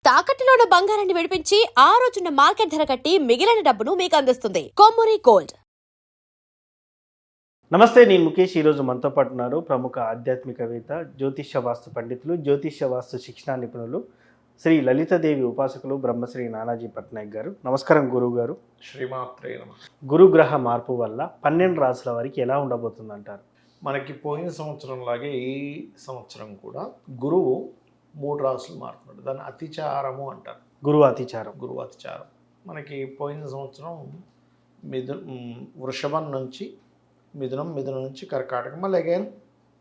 తాకట్టులో ఉన్న బంగారాన్ని విడిపించి ఆ రోజున్న మార్కెట్ ధర కట్టి మిగిలిన డబ్బును మీకు అందిస్తుంది కొమ్మూరి గోల్డ్. నమస్తే, నేను ముఖేష్. ఈరోజు మనతో పాటు ఉన్నారు ప్రముఖ ఆధ్యాత్మికవేత్త, జ్యోతిష్య వాస్తు పండితులు, జ్యోతిష్య వాస్తు శిక్షణా నిపుణులు, శ్రీ లలితాదేవి ఉపాసకులు బ్రహ్మశ్రీ నానాజీ పట్నాయక్ గారు. నమస్కారం గురువు గారు. శ్రీమాత్రే నమః. గురుగ్రహ మార్పు వల్ల 12 రాసుల వారికి ఎలా ఉండబోతుంది అంటారు? మనకి పోయిన సంవత్సరం లాగే ఈ సంవత్సరం కూడా గురువు 3 రాసులు మారుతున్నాడు. దాన్ని అతిచారము అంటారు. గురువు అతిచారం. గురువు అతిచారం. మనకి పోయిన సంవత్సరం వృషభం నుంచి మిథునం, మిథునం నుంచి కర్కాటకం, మళ్ళీ అగైన్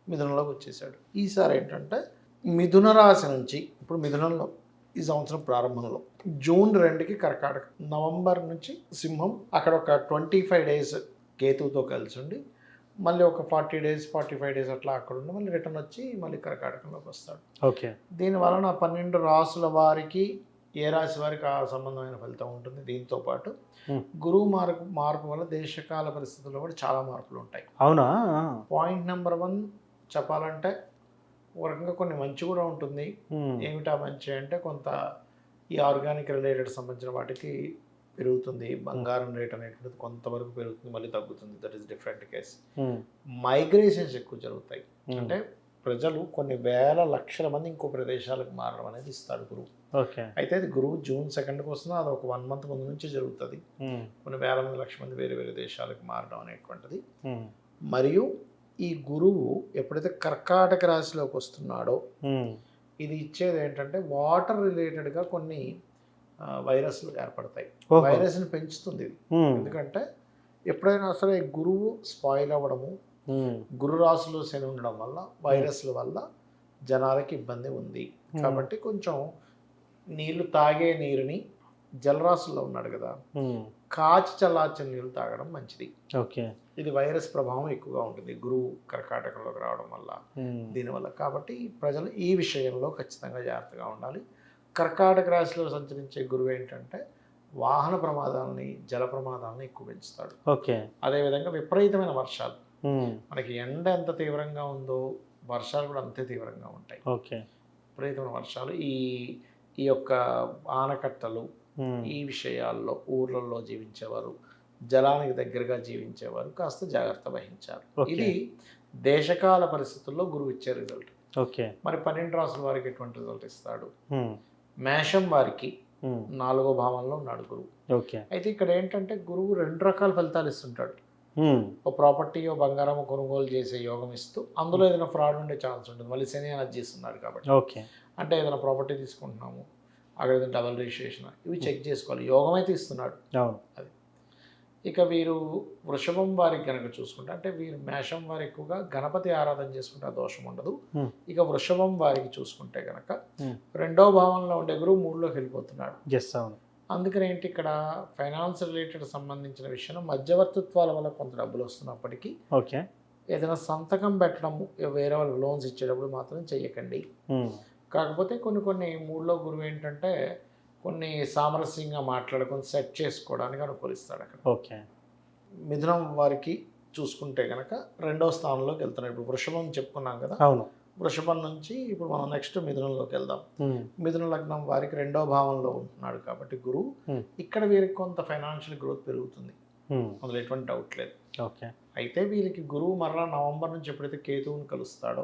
మిథునంలోకి వచ్చేసాడు. ఈసారి ఏంటంటే మిథున రాశి నుంచి ఇప్పుడు మిథునంలో ఈ సంవత్సరం ప్రారంభంలో జూన్ 2కి కర్కాటకం, నవంబర్ నుంచి సింహం, అక్కడ ఒక 25 డేస్ కేతువుతో కలిసి ఉండి మళ్ళీ ఒక 40 డేస్ 45 డేస్ అట్లా అక్కడ ఉండి మళ్ళీ రిటర్న్ వచ్చి మళ్ళీ కర్కాటకంలోకి వస్తాడు. ఓకే. దీని వలన 12 రాసుల వారికి ఏ రాశి వారికి ఆ సంబంధమైన ఫలితం ఉంటుంది. దీంతో పాటు గురువు మార్పు వల్ల దేశకాల పరిస్థితుల్లో కూడా చాలా మార్పులు ఉంటాయి. అవునా? పాయింట్ నెంబర్ 1 చెప్పాలంటే ఒక రకంగా కొన్ని మంచి కూడా ఉంటుంది. ఏమిటా మంచి అంటే కొంత ఈ ఆర్గానిక్ రిలేటెడ్ సంబంధించిన వాటికి పెరుగుతుంది. బంగారం రేట్ అనేటువంటిది కొంతవరకు పెరుగుతుంది, మళ్ళీ తగ్గుతుంది. That is different case. Migrations ఎక్కువ జరుగుతాయి. అంటే ప్రజలు కొన్ని వేల లక్షల మంది ఇంకో ప్రదేశాలకు మారడం అనేది ఇస్తాడు గురువు. అయితే అది గురువు జూన్ 2కి వస్తుందో అది ఒక 1 మంత్ ముందు నుంచి జరుగుతుంది. కొన్ని వేల మంది లక్ష మంది వేరే వేరే దేశాలకు మారడం అనేటువంటిది. మరియు ఈ గురువు ఎప్పుడైతే కర్కాటక రాశిలోకి వస్తున్నాడో ఇది ఇచ్చేది ఏంటంటే వాటర్ రిలేటెడ్గా కొన్ని వైరస్లు ఏర్పడతాయి. వైరస్ని పెంచుతుంది ఇది. ఎందుకంటే ఎప్పుడైనా సరే గురువు స్పాయిల్ అవ్వడము, గురు రాశిలో శని ఉండడం వల్ల వైరస్ల వల్ల జనాలకి ఇబ్బంది ఉంది. కాబట్టి కొంచెం నీళ్లు తాగే నీరుని జలరాశుల్లో ఉన్నాడు కదా, కాచి చల్లార్చిన నీళ్ళు తాగడం మంచిది. ఓకే. ఇది వైరస్ ప్రభావం ఎక్కువగా ఉంటుంది గురువు కర్కాటకంలోకి రావడం వల్ల, దీనివల్ల. కాబట్టి ప్రజలు ఈ విషయంలో ఖచ్చితంగా జాగ్రత్తగా ఉండాలి. కర్కాటక రాశిలో సంచరించే గురువు ఏంటంటే వాహన ప్రమాదాలని, జల ప్రమాదాలని ఎక్కువ పెంచుతాడు. ఓకే. అదేవిధంగా విపరీతమైన వర్షాలు, మనకి ఎండ ఎంత తీవ్రంగా ఉందో వర్షాలు కూడా అంతే తీవ్రంగా ఉంటాయి. ఓకే. విపరీతమైన వర్షాలు, ఈ యొక్క ఆనకట్టలు, ఈ విషయాల్లో ఊర్లలో జీవించేవారు, జలానికి దగ్గరగా జీవించేవారు కాస్త జాగ్రత్త వహించాలి. ఇది దేశకాల పరిస్థితుల్లో గురువు ఇచ్చే రిజల్ట్. ఓకే. మరి 12 రాసుల వారికి ఎటువంటి రిజల్ట్ ఇస్తాడు? మేషం వారికి 4వ భావంలో ఉన్నాడు గురువు. ఓకే. అయితే ఇక్కడ ఏంటంటే గురువు 2 రకాల ఫలితాలు ఇస్తుంటాడు. ఓ ప్రాపర్టీయో బంగారమో కొనుగోలు చేసే యోగం ఇస్తూ అందులో ఏదైనా ఫ్రాడ్ ఉండే ఛాన్స్ ఉంటుంది. మళ్ళీ శని ఎనర్జీ ఇస్తున్నాడు కాబట్టి. ఓకే. అంటే ఏదైనా ప్రాపర్టీ తీసుకుంటున్నాము, అక్కడ ఏదైనా డబల్ రిజిస్ట్రేషన్, ఇవి చెక్ చేసుకోవాలి. యోగం అయితే ఇస్తున్నాడు. అది. ఇక వీరు వృషభం వారికి కనుక చూసుకుంటే, అంటే వీరు మేషం వారు ఎక్కువగా గణపతి ఆరాధన చేసుకుంటే ఆ దోషం ఉండదు. ఇక వృషభం వారికి చూసుకుంటే కనుక 2వ భావంలో ఉండే గురువు 3లోకి వెళ్ళిపోతున్నాడు. అందుకని ఏంటి ఇక్కడ ఫైనాన్స్ రిలేటెడ్ సంబంధించిన విషయం మధ్యవర్తిత్వాల వల్ల కొంత డబ్బులు వస్తున్నప్పటికీ ఏదైనా సంతకం పెట్టడం, వేరే వాళ్ళకి లోన్స్ ఇచ్చేటప్పుడు మాత్రం చెయ్యకండి. కాకపోతే కొన్ని 3లో గురువు ఏంటంటే కొన్ని సామరస్యంగా మాట్లాడుకొని సెట్ చేసుకోవడానికి అనుకూలిస్తాడు అక్కడ. ఓకే. మిథునం వారికి చూసుకుంటే కనుక 2వ స్థానంలోకి వెళ్తున్నాడు. ఇప్పుడు వృషభం చెప్పుకున్నాం కదా, అవును. వృషభం నుంచి ఇప్పుడు మనం నెక్స్ట్ మిథునంలోకి వెళ్దాం. మిథున లగ్నం వారికి 2వ భావంలో ఉంటున్నాడు కాబట్టి గురువు ఇక్కడ వీరికి కొంత ఫైనాన్షియల్ గ్రోత్ పెరుగుతుంది, అందులో ఎటువంటి డౌట్ లేదు. ఓకే. అయితే వీరికి గురువు మరలా నవంబర్ నుంచి ఎప్పుడైతే కేతువుని కలుస్తాడో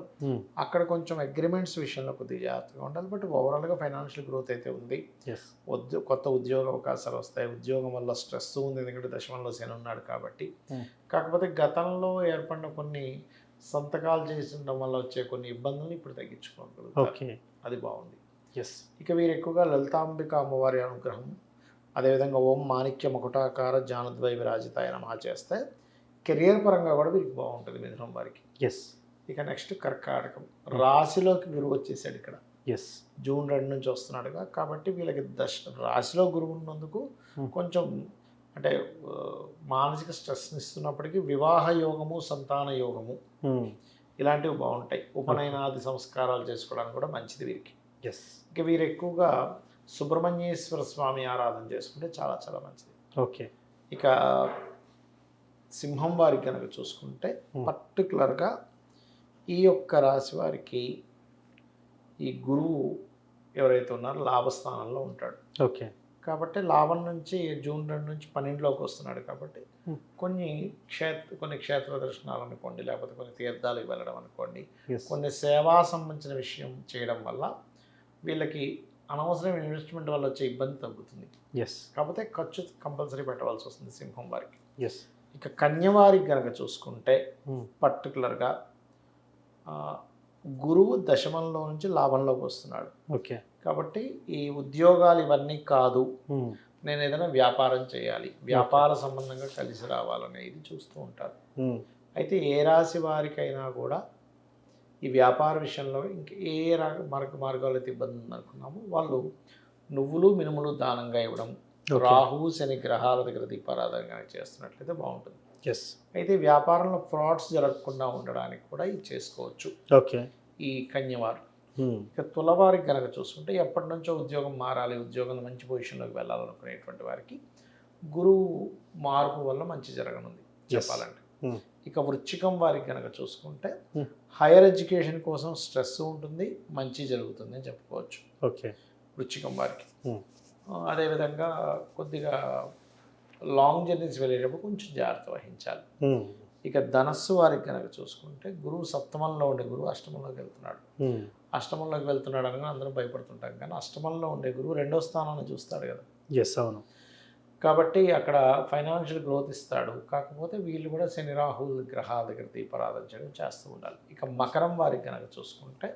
అక్కడ కొంచెం అగ్రిమెంట్స్ విషయంలో కొద్దిగా జాగ్రత్తగా ఉండాలి. బట్ ఓవరాల్గా ఫైనాన్షియల్ గ్రోత్ అయితే ఉంది. కొత్త ఉద్యోగ అవకాశాలు వస్తాయి. ఉద్యోగం వల్ల స్ట్రెస్ ఉంది, ఎందుకంటే దశమంలో శని ఉన్నాడు కాబట్టి. కాకపోతే గతంలో ఏర్పడిన కొన్ని సంతకాలు చేసిండడం వల్ల వచ్చే కొన్ని ఇబ్బందులను ఇప్పుడు తగ్గించుకోగలుగుతారు. అది బాగుంది. ఇక వీరు ఎక్కువగా లలితాంబిక అమ్మవారి అనుగ్రహం, అదేవిధంగా ఓం మాణిక్య మకుటాకార జానద్వై విరాజితాయ నమః చేస్తే కెరియర్ పరంగా కూడా వీరికి బాగుంటుంది మిథునం వారికి. ఇక నెక్స్ట్ కర్కాటకం రాశిలోకి గురువు వచ్చేసాడు ఇక్కడ. జూన్ 2 నుంచి వస్తున్నాడుగా, కాబట్టి వీళ్ళకి రాశిలో గురువు ఉన్నందుకు కొంచెం అంటే మానసిక స్ట్రెస్ని ఇస్తున్నప్పటికీ వివాహ యోగము, సంతాన యోగము ఇలాంటివి బాగుంటాయి. ఉపనయనాది సంస్కారాలు చేసుకోవడానికి కూడా మంచిది వీరికి. ఇక వీరు ఎక్కువగా సుబ్రహ్మణ్యేశ్వర స్వామి ఆరాధన చేసుకుంటే చాలా చాలా మంచిది. ఓకే. ఇక సింహం వారికి కనుక చూసుకుంటే పర్టికులర్గా ఈ యొక్క రాశి వారికి ఈ గురువు ఎవరైతే ఉన్నారో లాభస్థానంలో ఉంటాడు. ఓకే. కాబట్టి లాభం నుంచి జూన్ 2 నుంచి 12లోకి వస్తున్నాడు కాబట్టి కొన్ని క్షేత్ర దర్శనాలు అనుకోండి, లేకపోతే కొన్ని తీర్థాలకు వెళ్ళడం అనుకోండి, Yes. కొన్ని సేవా సంబంధించిన విషయం చేయడం వల్ల వీళ్ళకి అనవసరమైన ఇన్వెస్ట్మెంట్ వల్ల వచ్చే ఇబ్బంది తగ్గుతుంది. ఎస్. కాకపోతే ఖర్చు కంపల్సరీ పెట్టవలసి వస్తుంది సింహం వారికి. ఎస్. ఇక కన్యవారికి కనుక చూసుకుంటే పర్టికులర్గా గురువు దశమంలో నుంచి లాభంలోకి వస్తున్నాడు. ఓకే. కాబట్టి ఈ ఉద్యోగాలు ఇవన్నీ కాదు, నేను ఏదైనా వ్యాపారం చేయాలి, వ్యాపార సంబంధంగా కలిసి రావాలనేది చూస్తూ ఉంటారు. అయితే ఏ రాశి వారికైనా కూడా ఈ వ్యాపార విషయంలో ఇంక ఏ మార్గాలు అయితే ఇబ్బంది ఉందనుకున్నామో వాళ్ళు నువ్వులు మినుములు దానంగా ఇవ్వడం, రాహువు శని గ్రహాల దగ్గర దీపారాధన చేస్తున్నట్లయితే బాగుంటుంది. ఎస్. అయితే వ్యాపారంలో ఫ్రాడ్స్ జరగకుండా ఉండడానికి కూడా ఇది చేసుకోవచ్చు ఓకే. ఈ కన్యవారు. ఇక తులవారికి కనుక చూసుకుంటే ఎప్పటి నుంచో ఉద్యోగం మారాలి, ఉద్యోగం మంచి పొజిషన్లోకి వెళ్ళాలనుకునేటువంటి వారికి గురువు మార్పు వల్ల మంచి జరగనుంది చెప్పాలంటే. ఇక వృశ్చికం వారికి కనుక చూసుకుంటే హైయర్ ఎడ్యుకేషన్ కోసం స్ట్రెస్ ఉంటుంది, మంచి జరుగుతుంది అని చెప్పుకోవచ్చు ఓకే. వృశ్చికం వారికి. అదేవిధంగా కొద్దిగా లాంగ్ జర్నీస్ వెళ్ళేటప్పుడు కొంచెం జాగ్రత్త వహించాలి. ఇక ధనస్సు వారికి కనుక చూసుకుంటే గురువు సప్తమంలో ఉండే గురువు అష్టమంలోకి వెళ్తున్నాడు. అష్టమంలోకి వెళ్తున్నాడు అనగా అందరూ భయపడుతుంటాం, కానీ అష్టమంలో ఉండే గురువు 2వ స్థానాన్ని చూస్తాడు కదా. ఎస్, అవును. కాబట్టి అక్కడ ఫైనాన్షియల్ గ్రోత్ ఇస్తాడు. కాకపోతే వీళ్ళు కూడా శని రాహుల్ గ్రహాల దగ్గర దీపారాధన చేయడం చేస్తూ ఉండాలి. ఇక మకరం వారికి కనుక చూసుకుంటే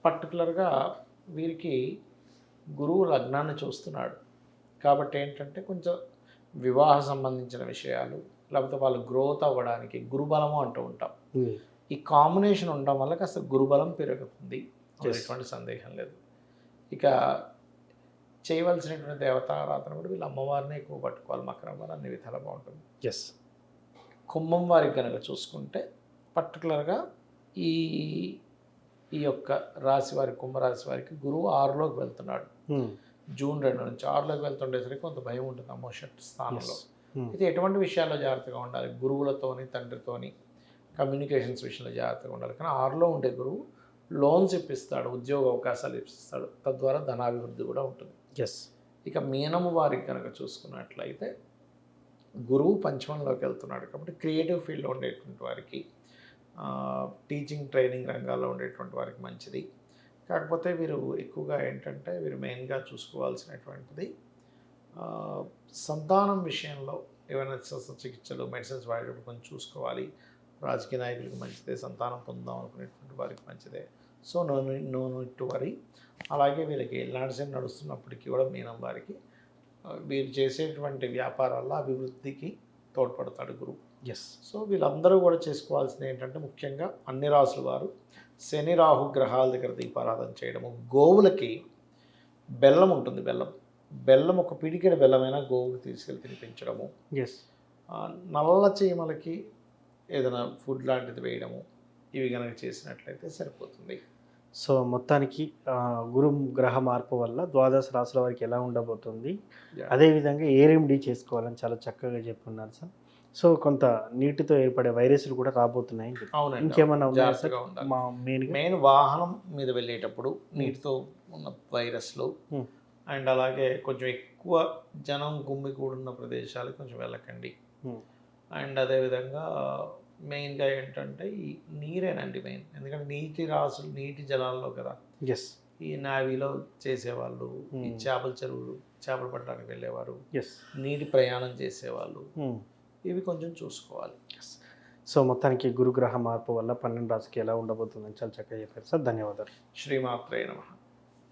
పర్టికులర్గా వీరికి గురువు లగ్నాన్ని చూస్తున్నాడు. కాబట్టి ఏంటంటే కొంచెం వివాహ సంబంధించిన విషయాలు, లేకపోతే వాళ్ళు గ్రోత్ అవ్వడానికి గురుబలము అంటూ ఉంటాం. ఈ కాంబినేషన్ ఉండడం వల్ల కాస్త గురుబలం పెరుగుతుంది, ఎటువంటి సందేహం లేదు. ఇక చేయవలసినటువంటి దేవతారాధన కూడా వీళ్ళు అమ్మవారిని ఎక్కువ పట్టుకోవాలి. మకరం వారు అన్ని విధాలు బాగుంటుంది. ఎస్. కుంభం వారికి కనుక చూసుకుంటే పర్టికులర్గా ఈ యొక్క రాశి వారికి, కుంభరాశి వారికి గురువు 6లోకి వెళ్తున్నాడు. జూన్ 2 నుంచి 6లోకి వెళ్తుండేసరికి కొంత భయం ఉంటుంది అమ్మో షట్ స్థానంలో. అయితే ఎటువంటి విషయాల్లో జాగ్రత్తగా ఉండాలి, గురువులతోని తండ్రితోని కమ్యూనికేషన్స్ విషయంలో జాగ్రత్తగా ఉండాలి. కానీ 6లో ఉండే గురువు లోన్స్ ఇప్పిస్తాడు, ఉద్యోగ అవకాశాలు ఇప్పిస్తాడు, తద్వారా ధనాభివృద్ధి కూడా ఉంటుంది. ఎస్. ఇక మీనము వారికి కనుక చూసుకున్నట్లయితే గురువు పంచమంలోకి వెళ్తున్నాడు. కాబట్టి క్రియేటివ్ ఫీల్డ్లో ఉండేటువంటి వారికి, టీచింగ్ ట్రైనింగ్ రంగాల్లో ఉండేటువంటి వారికి మంచిది. కాకపోతే వీరు ఎక్కువగా ఏంటంటే వీరు మెయిన్గా చూసుకోవాల్సినటువంటిది సంతానం విషయంలో ఏమైనా శస్త్రచికిత్సలు మెడిసిన్స్ వాడేటప్పుడు కొంచెం చూసుకోవాలి. రాజకీయ నాయకులకు మంచిదే, సంతానం పొందాం అనుకునేటువంటి వారికి మంచిదే. So no need to worry. అలాగే వీళ్ళకి ఎలాంటి శని నడుస్తున్నప్పటికీ కూడా మీనం వారికి వీరు చేసేటువంటి వ్యాపారాల్లో అభివృద్ధికి తోడ్పడతాడు గురువు. ఎస్. సో వీళ్ళందరూ కూడా చేసుకోవాల్సింది ఏంటంటే ముఖ్యంగా అన్ని రాసుల వారు శని రాహు గ్రహాల దగ్గర దీపారాధన చేయడము, గోవులకి బెల్లం ఉంటుంది, బెల్లం ఒక పిడికెడు బెల్లమైనా గోవుకి తీసుకెళ్ళి తినిపించడము, ఎస్. నల్ల చీమలకి ఏదైనా ఫుడ్ లాంటిది వేయడము, ఇవి కనుక చేసినట్లయితే సరిపోతుంది. సో మొత్తానికి గురు గ్రహ మార్పు వల్ల ద్వాదశ రాశుల వారికి ఎలా ఉండబోతుంది, అదేవిధంగా ఏ రెమెడీ చేసుకోవాలని చాలా చక్కగా చెప్పున్నారు సార్. సో కొంత నీటితో ఏర్పడే వైరస్లు కూడా రాబోతున్నాయి. అవునండి, ఇంకేమన్నా ఉన్నాయా సార్? జాగ్రత్తగా ఉండాలి. మా మెయిన్ వాహనం మీద వెళ్ళేటప్పుడు నీటితో ఉన్న వైరస్లు, అండ్ అలాగే కొంచెం ఎక్కువ జనం గుమ్మి కూడున్న ప్రదేశాలకు కొంచెం వెళ్ళకండి. అండ్ అదేవిధంగా మెయిన్గా ఏంటంటే ఈ నీరేనండి మెయిన్. ఎందుకంటే నీటి జలాల్లో కదా ఎస్. ఈ నావీలో చేసేవాళ్ళు, ఈ చేపల చెరువులు చేపలు పట్టడానికి వెళ్ళేవారు, నీటి ప్రయాణం చేసేవాళ్ళు, ఇవి కొంచెం చూసుకోవాలి. సో మొత్తానికి గురుగ్రహ మార్పు వల్ల 12 రాశికి ఎలా ఉండబోతుందని చాలా చక్కగా చెప్పారు సార్. ధన్యవాదాలు. శ్రీమాత్రే నమః.